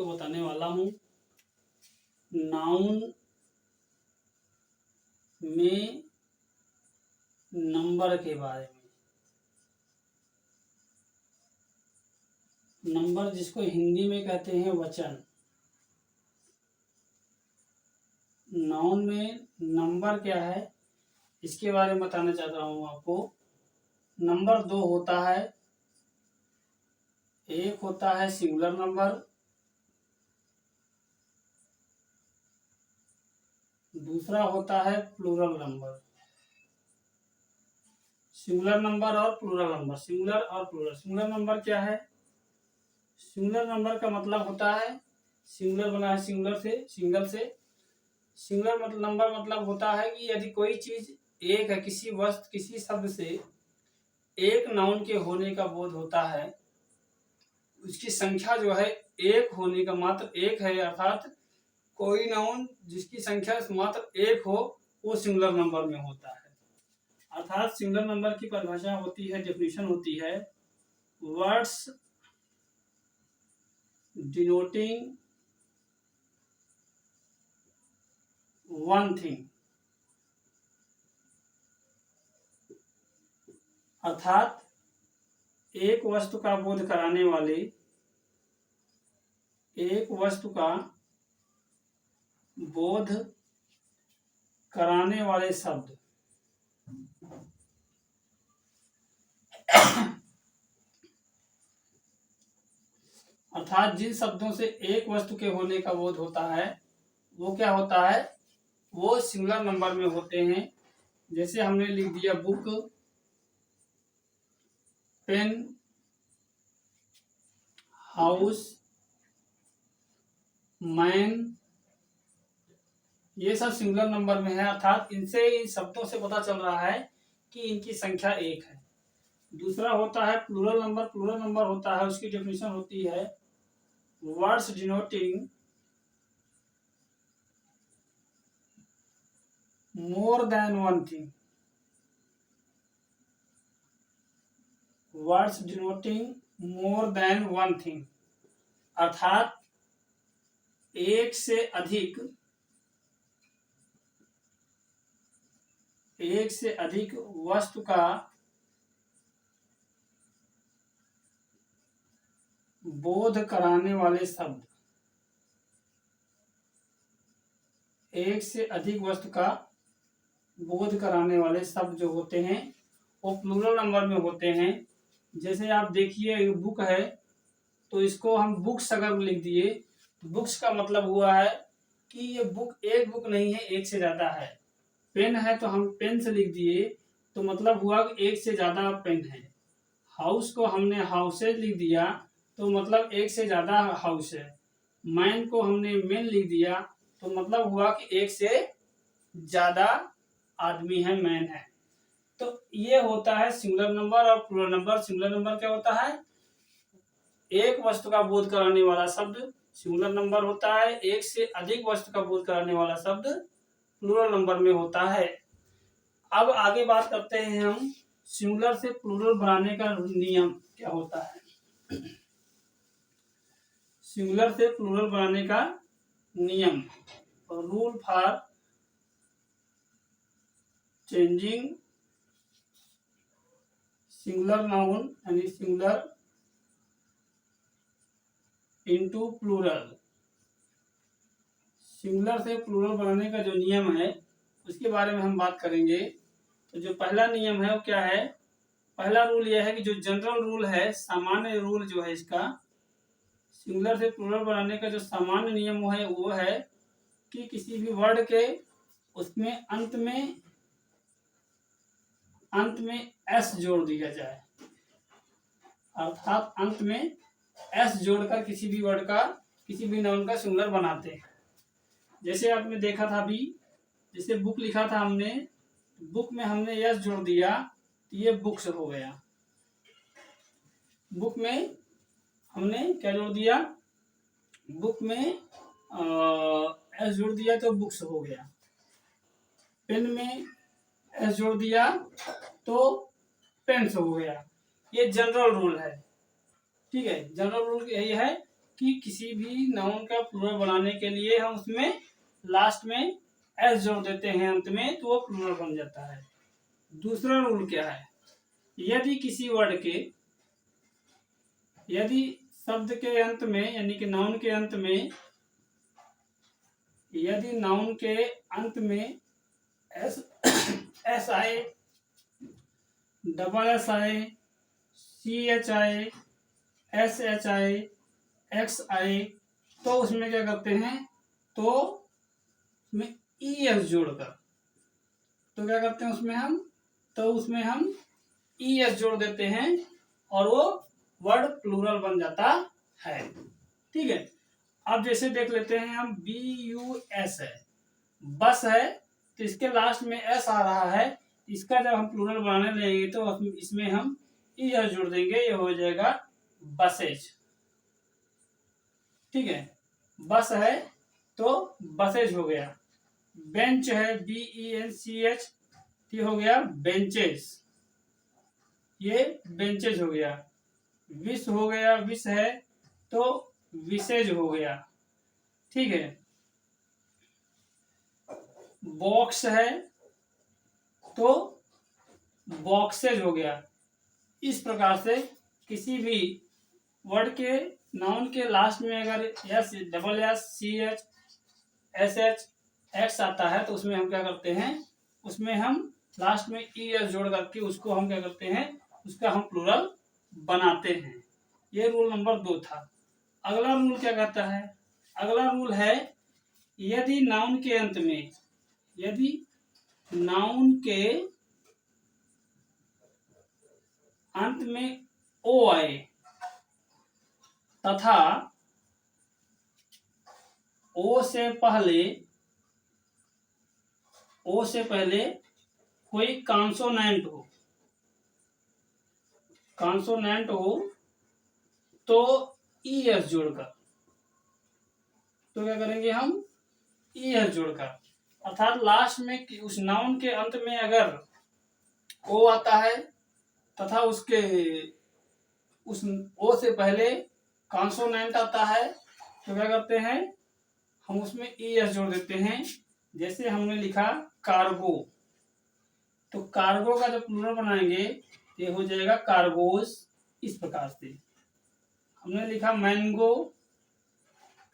आपको बताने वाला हूँ नाउन में नंबर के बारे में। नंबर जिसको हिंदी में कहते हैं वचन। नाउन में नंबर क्या है इसके बारे में बताना चाहता हूँ आपको। नंबर दो होता है, एक होता है सिंगुलर नंबर, दूसरा होता है प्लूरल नंबर। सिंगुलर नंबर और प्लूरल नंबर। सिंगुलर और प्लूरल। सिंगुलर नंबर क्या है? सिंगुलर नंबर का मतलब होता है, सिंगुलर बना है सिंगुलर से, सिंगल से। सिंगुलर नंबर मतलब होता है कि यदि कोई चीज एक है, किसी वस्तु किसी शब्द से एक नाउन के होने का बोध होता है, उसकी संख्या जो है एक होने का मात्र एक है, अर्थात कोई नाउन जिसकी संख्या मात्र एक हो वो सिंगुलर नंबर में होता है। अर्थात सिंगुलर नंबर की परिभाषा होती है, डेफिनेशन होती है, वर्ड्स डिनोटिंग वन थिंग। अर्थात एक वस्तु का बोध कराने वाले, एक वस्तु का बोध कराने वाले शब्द। अर्थात जिन शब्दों से एक वस्तु के होने का बोध होता है वो क्या होता है, वो सिंगुलर नंबर में होते हैं। जैसे हमने लिख दिया बुक, पेन, हाउस, मैन, ये सब सिंगुलर नंबर में है। अर्थात इनसे, इन शब्दों से पता चल रहा है कि इनकी संख्या एक है। दूसरा होता है प्लूरल नंबर। प्लूरल नंबर होता है, उसकी डेफिनेशन होती है, words denoting more than one thing. Words denoting more than one thing. अर्थात एक से अधिक वस्तु का बोध कराने वाले शब्द। एक से अधिक वस्तु का बोध कराने वाले शब्द जो होते हैं वो प्लूरल नंबर में होते हैं। जैसे आप देखिए, ये बुक है तो इसको हम बुक्स अगर लिख दिए, बुक्स का मतलब हुआ है कि ये बुक एक बुक नहीं है, एक से ज्यादा है। पेन है तो हम पेन से लिख दिए तो मतलब हुआ कि एक से ज्यादा पेन है। हाउस को हमने हाउसेज लिख दिया तो मतलब एक से ज्यादा हाउस है। मैन को हमने मैन लिख दिया तो मतलब हुआ कि एक से ज्यादा आदमी है, मैन है। तो ये होता है सिंगुलर नंबर और प्लूरल नंबर। सिंगुलर नंबर क्या होता है, एक वस्तु का बोध कराने वाला शब्द सिंगुलर नंबर होता है। एक से अधिक वस्तु का बोध कराने वाला शब्द प्लूरल नंबर में होता है। अब आगे बात करते हैं हम सिंगुलर से प्लूरल बनाने का नियम क्या होता है। सिंगुलर से प्लूरल बनाने का नियम, rule for changing singular noun यानी सिंगुलर इनटू प्लूरल। सिंगुलर से प्लूरल बनाने का जो नियम है उसके बारे में हम बात करेंगे। तो जो पहला नियम है वो क्या है, पहला रूल यह है कि जो जनरल रूल है, सामान्य रूल जो है इसका, सिंगुलर से प्लूरल बनाने का जो सामान्य नियम है वो है कि किसी भी वर्ड के उसमें अंत में एस जोड़ दिया जाए। अर्थात अंत में एस जोड़कर किसी भी वर्ड का, किसी भी नाउन का सिंगुलर बनाते हैं। जैसे आपने देखा था अभी, जैसे बुक लिखा था हमने, बुक में हमने एस जोड़ दिया तो ये बुक्स हो गया। बुक में हमने क्या जोड़ दिया, बुक में एस जोड़ दिया तो बुक्स हो गया। पेन में एस जोड़ दिया तो पेन्स हो गया। ये जनरल रूल है, ठीक है। जनरल रूल यही है कि किसी भी नाउन का प्लूरल बनाने के लिए हम उसमें लास्ट में एस जोड़ देते हैं अंत में, तो वो प्लूरल बन जाता है। दूसरा रूल क्या है, यदि किसी वर्ड के, यदि शब्द के अंत में यानी कि नाउन के अंत में, यदि नाउन के अंत में एस एस आए, डबल एस आए, सी एच आए, एस एच आए, एक्स आए, तो उसमें क्या करते हैं, तो उसमें ई एस जोड़कर, तो क्या करते हैं उसमें हम, तो उसमें हम ई एस जोड़ देते हैं और वो वर्ड प्लूरल बन जाता है। ठीक है, अब जैसे देख लेते हैं हम, बी यू एस है, बस है, तो इसके लास्ट में एस आ रहा है, इसका जब हम प्लूरल बनाने लगेंगे तो इसमें हम ई एस जोड़ देंगे, ये हो जाएगा बसेज। ठीक है, बस है तो बसेज हो गया। बेंच है, B E N C H, ये हो गया बेंचेस, ये बेंचेज हो गया। विश हो गया, विश है तो विसेज हो गया। ठीक है, बॉक्स है तो बॉक्सेज हो गया। इस प्रकार से किसी भी वर्ड के नाउन के लास्ट में अगर S, double S, C H, S H, X आता है तो उसमें हम क्या करते हैं, उसमें हम लास्ट में ई एस जोड़ करके उसको हम क्या करते हैं, उसका हम प्लूरल बनाते हैं। ये रूल नंबर 2 था। अगला रूल क्या कहता है, अगला रूल है, यदि नाउन के अंत में, यदि नाउन के अंत में ओ आए तथा ओ से पहले, ओ से पहले कोई कॉन्सोनेंट हो, कॉन्सोनेंट हो तो ई एस जोड़कर, तो क्या करेंगे हम, ई एस जोड़कर, अर्थात लास्ट में उस नाउन के अंत में अगर ओ आता है तथा उसके उस ओ से पहले कॉन्सोनेंट आता है, तो क्या करते हैं, हम उसमें ई एस जोड़ देते हैं। जैसे हमने लिखा कार्गो, तो कार्गो का जब प्लूरल बनाएंगे ये हो जाएगा कार्गोस। इस प्रकार से हमने लिखा मैंगो,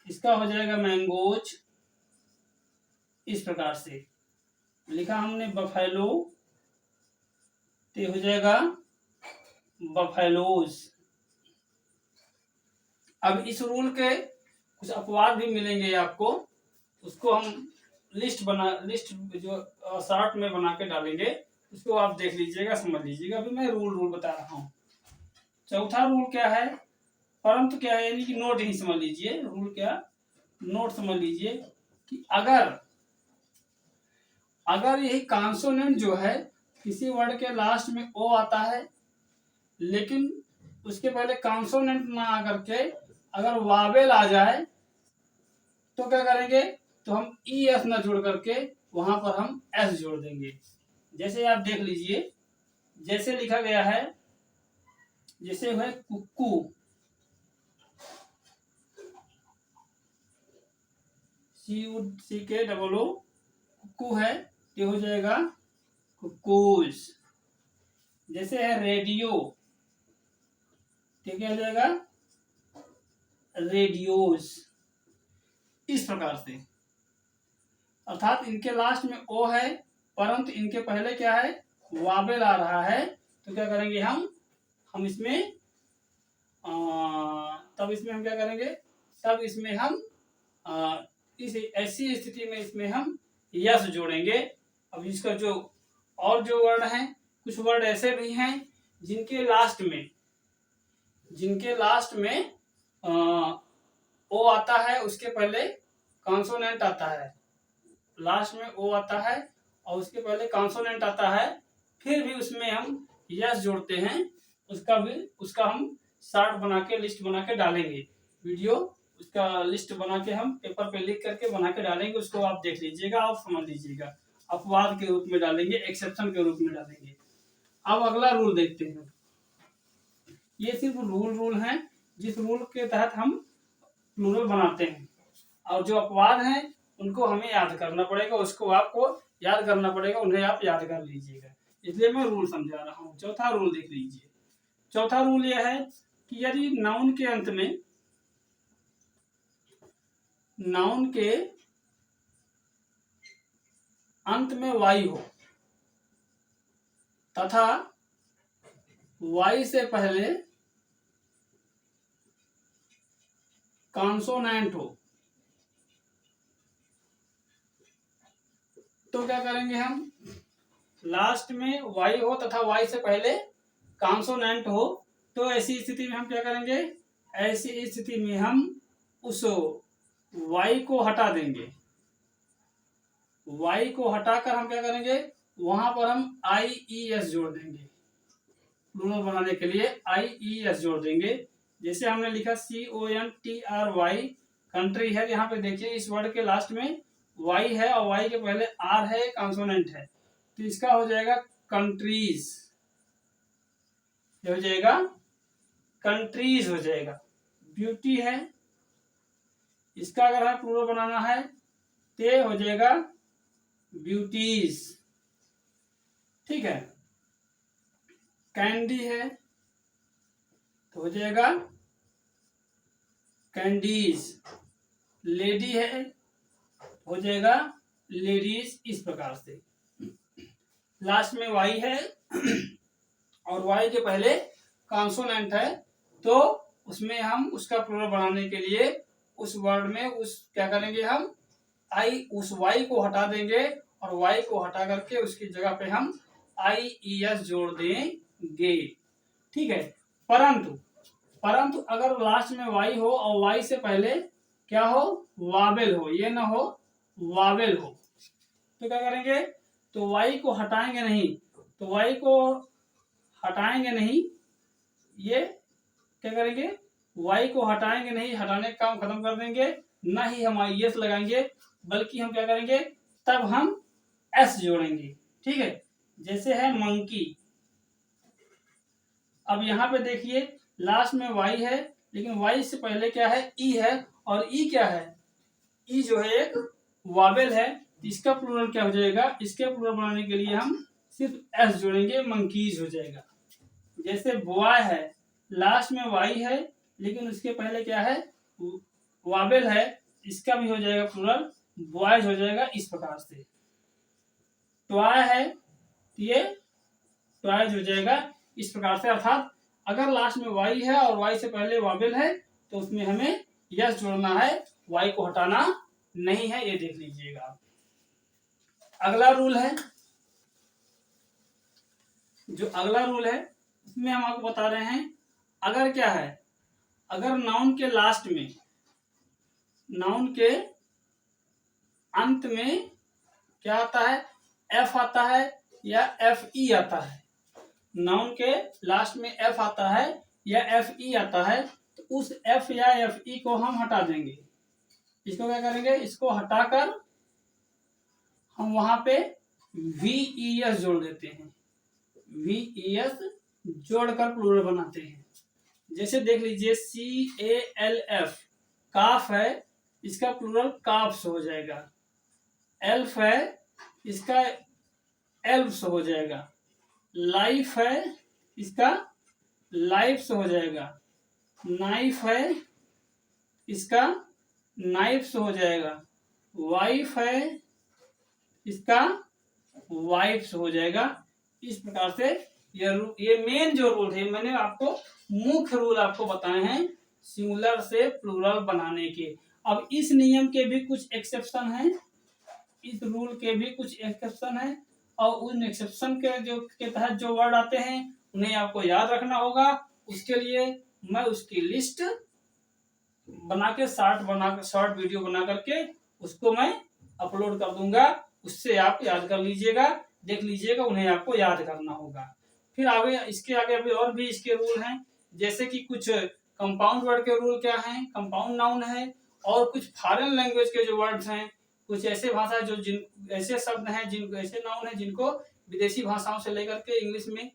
इसका हो जाएगा मैंगोज। इस प्रकार से लिखा हमने बफेलो, तो हो जाएगा बफेलोज। अब इस रूल के कुछ अपवाद भी मिलेंगे आपको, उसको हम लिस्ट जो शॉर्ट में बना के डालेंगे, उसको आप देख लीजिएगा, समझ लीजिएगा। अभी मैं रूल बता रहा हूँ। चौथा रूल क्या है, परंतु क्या है, यानी कि नोट ही समझ लीजिए, रूल क्या, नोट समझ लीजिए कि अगर यही कॉन्सोनेंट जो है किसी वर्ड के लास्ट में ओ आता है, लेकिन उसके पहले कॉन्सोनेंट ना आकर के अगर वावेल आ जाए, तो क्या करेंगे, तो हम ई एस ना जोड़ करके वहां पर हम एस जोड़ देंगे। जैसे आप देख लीजिए, जैसे लिखा गया है, जैसे है कुक्कू, सी के डबल ओ, कुक्कू है, ये हो जाएगा कुक्कूज। जैसे है रेडियो, क्या हो जाएगा, रेडियोज। इस प्रकार से, अर्थात इनके लास्ट में ओ है परंतु इनके पहले क्या है, वावेल आ रहा है, तो क्या करेंगे हम इसमें तब इसमें हम क्या करेंगे, तब इसमें हम इस ऐसी स्थिति में इसमें हम यस जोड़ेंगे। अब इसका जो और जो वर्ड हैं, कुछ वर्ड ऐसे भी हैं जिनके लास्ट में ओ आता है, उसके पहले कॉन्सोनेंट आता है, लास्ट में ओ आता है और उसके पहले कॉन्सोनेंट आता है, फिर भी उसमें हम यस जोड़ते हैं। उसका हम शार्ट बना के, लिस्ट बना के डालेंगे, वीडियो उसका लिस्ट बना के हम पेपर पे लिख करके बना के डालेंगे, उसको आप देख लीजिएगा और समझ लीजिएगा। अपवाद के रूप में डालेंगे, एक्सेप्शन के रूप में डालेंगे। अब अगला रूल देखते हैं। ये सिर्फ रूल हैं जिस रूल के तहत हम प्लूरल बनाते हैं। और जो अपवाद हैं उनको हमें याद करना पड़ेगा, उसको आपको याद करना पड़ेगा, उन्हें आप याद कर लीजिएगा। इसलिए मैं रूल समझा रहा हूँ। चौथा रूल देख लीजिए। चौथा रूल यह है कि यदि नाउन के अंत में वाई हो तथा वाई से पहले कॉन्सोनेंट हो तो क्या करेंगे हम? लास्ट में वाई हो तथा वाई से पहले कॉन्सोनेंट हो तो ऐसी स्थिति में हम क्या करेंगे? ऐसी स्थिति में हम उस वाई को हटा देंगे। वाई को हटाकर हम क्या करेंगे? वहां पर हम IES जोड़ देंगे। प्लूरल बनाने के लिए IES जोड़ देंगे। जैसे हमने लिखा CONTRY, कंट्री है। यहाँ पे देखिए इस वर्ड के लास्ट में वाई है और वाई के पहले आर है, कॉन्सोनेंट है, तो इसका हो जाएगा कंट्रीज। हो जाएगा कंट्रीज हो जाएगा। ब्यूटी है, इसका अगर हमें प्लूरल बनाना है तो हो जाएगा ब्यूटीज। ठीक है। कैंडी है तो हो जाएगा कैंडीज। लेडी है हो जाएगा लेडीज। इस प्रकार से लास्ट में वाई है और वाई के पहले कॉन्सोनेंट है तो उसमें हम उसका प्लूरल बनाने के लिए उस वर्ड में उस क्या करेंगे? हम उस वाई को हटा देंगे और वाई को हटा करके उसकी जगह पे हम IES जोड़ देंगे। ठीक है। परंतु अगर लास्ट में वाई हो और वाई से पहले क्या हो? वावेल हो, ये ना हो वावेल हो, तो क्या करेंगे? तो वाई को हटाएंगे नहीं, तो वाई को हटाएंगे नहीं, ये क्या करेंगे? वाई को हटाएंगे नहीं, हटाने का काम खत्म कर देंगे, ना ही हम IES लगाएंगे, बल्कि हम क्या करेंगे? तब हम S जोड़ेंगे। ठीक है। जैसे है मंकी। अब यहाँ पे देखिए लास्ट में वाई है लेकिन वाई से पहले क्या है? ई है, और ई क्या है? ई जो है एक वावेल है। इसका प्लूरल क्या हो जाएगा? इसके प्लूरल बनाने के लिए हम सिर्फ S जोड़ेंगे, मंकीज हो जाएगा। जैसे बॉय है, लास्ट में वाई है लेकिन उसके पहले क्या है? वावेल है, इसका भी हो जाएगा प्लूरल बॉयज हो जाएगा। इस प्रकार से टॉय है ये टॉयज हो जाएगा। इस प्रकार से अर्थात अगर लास्ट में वाई है और वाई से पहले वावेल है तो उसमें हमें यस जोड़ना है, वाई को हटाना नहीं है। ये देख लीजिएगा। अगला रूल है, जो अगला रूल है उसमें हम आपको बता रहे हैं, अगर क्या है? अगर नाउन के लास्ट में, नाउन के अंत में क्या आता है? F आता है या FE आता है। नाउन के लास्ट में F आता है या FE आता है तो उस F या FE को हम हटा देंगे। इसको क्या करेंगे? इसको हटाकर हम वहां पे VES जोड़ देते हैं। VES जोड़कर प्लूरल बनाते हैं। जैसे देख लीजिए CALF, काफ है, इसका प्लूरल काफ्स हो जाएगा। एल्फ है, इसका एल्फ्स हो जाएगा। लाइफ है, इसका लाइफ्स हो जाएगा। नाइफ है, इसका नाइफ्स हो जाएगा। वाइफ है, इसका वाइफ्स हो जाएगा। इस प्रकार से ये मेन जो रूल थे, मैंने आपको मुख्य रूल आपको बताए हैं सिंगुलर से प्लूरल बनाने के। अब इस नियम के भी कुछ एक्सेप्शन हैं, इस रूल के भी कुछ एक्सेप्शन है, और उन एक्सेप्शन के तहत जो वर्ड आते हैं उन्हें आपको याद रखना होगा। उसके लिए मैं उसकी लिस्ट बना के शॉर्ट वीडियो बना करके उसको मैं अपलोड कर दूंगा। उससे आप याद कर लीजिएगा, देख लीजिएगा, उन्हें आपको याद करना होगा। फिर आगे इसके आगे अभी और भी इसके रूल हैं, जैसे कि कुछ कंपाउंड वर्ड के रूल क्या हैं, कंपाउंड नाउन है, और कुछ फॉरेन लैंग्वेज के जो वर्ड्स हैं, कुछ ऐसे भाषा जो ऐसे शब्द हैं, ऐसे नाउन हैं जिनको विदेशी भाषाओं से लेकर के इंग्लिश में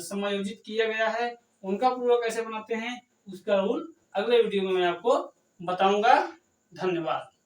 समायोजित किया गया है, उनका प्लूरल कैसे बनाते हैं उसका रूल अगले वीडियो में मैं आपको बताऊंगा। धन्यवाद।